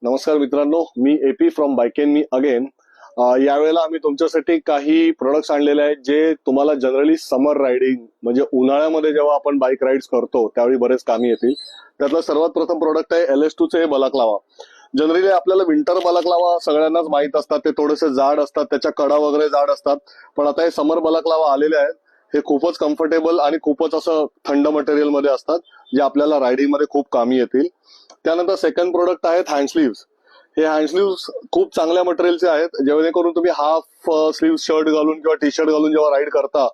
नमस्कार मित्रांनो, मी AP from bike and me again. यावेळेला आम्ही तुमच्यासाठी काही प्रोडक्ट्स आणलेले आहेत जे तुम्हाला जनरली समर रायडिंग म्हणजे उन्हाळ्यामध्ये जेव्हा आपण बाईक राईड्स करतो त्यावेळी बरेच कामी येतील. त्यातलं सर्वात प्रथम प्रोडक्ट आहे LS2 चे बलाक्लावा. जनरली आपल्याला विंटर बलाक्लावा सगळ्यांनाच माहित असतात, ते थोडेसे जाड असतात, त्याच्या कडा वगैरे जाड असतात. पण आता हे समर बलाक्लावा आलेले आहेत. हे खूपच कम्फर्टेबल आणि खूपच असं थंड मटेरियल मध्ये असतात, जे आपल्याला रायडिंग मध्ये खूप कामी येतील. त्यानंतर सेकंड प्रोडक्ट आहेत हँड स्लीव्स. हे हँड स्लीव्स खूप चांगल्या मटेरियलचे आहेत, जेणेकरून तुम्ही हाफ स्लीव शर्ट घालून किंवा टी शर्ट घालून जेव्हा राईड करता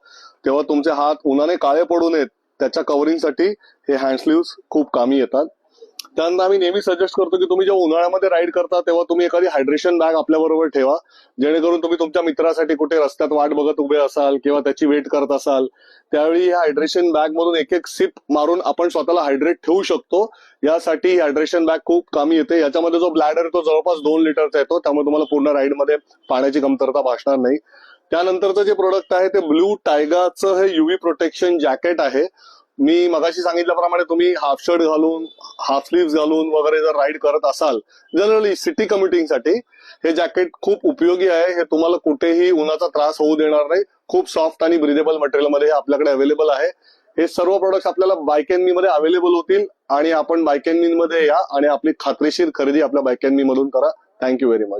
तेव्हा तुमचे हात उन्हाने काळे पडू नयेत त्याच्या कव्हरिंगसाठी हे हँड स्लीव्स खूप कामी येतात. त्यानंतर आम्ही नेहमी सजेस्ट करतो की तुम्ही जेव्हा उन्हाळ्यामध्ये राईड करता तेव्हा तुम्ही एखादी हायड्रेशन बॅग आपल्या बरोबर ठेवा, जेणेकरून तुम्ही तुमच्या मित्रासाठी कुठे रस्त्यात वाट बघत उभे असाल किंवा त्याची वेट करत असाल त्यावेळी या हायड्रेशन बॅग मधून एक एक सिप मारून आपण स्वतःला हायड्रेट ठेवू शकतो. यासाठी ही हायड्रेशन बॅग खूप कामी येते. याच्यामध्ये जो ब्लॅडर आहे तो जवळपास 2 लिटरचा येतो, त्यामुळे तुम्हाला पूर्ण राईडमध्ये पाण्याची कमतरता भासणार नाही. त्यानंतरचं जे प्रोडक्ट आहे ते ब्लू टायगाचं हे युव्ही प्रोटेक्शन जॅकेट आहे. मी मगाशी सांगितल्याप्रमाणे तुम्ही हाफ शर्ट घालून हाफ स्लीव्ह घालून वगैरे जर राईड करत असाल जनरली सिटी कम्युटिंगसाठी हे जॅकेट खूप उपयोगी आहे. हे तुम्हाला कुठेही उन्हाचा त्रास होऊ देणार नाही. खूप सॉफ्ट आणि ब्रिदेबल मटेरियल मध्ये आपल्याकडे अवेलेबल आहे. हे सर्व प्रोडक्ट्स आपल्याला बाईक अँड मी मध्ये अवेलेबल होतील आणि आपण बाईक अँड मी मध्ये या आणि आपली खात्रीशीर खरेदी आपल्या बाईक अँड मी मधून करा. Thank you very much.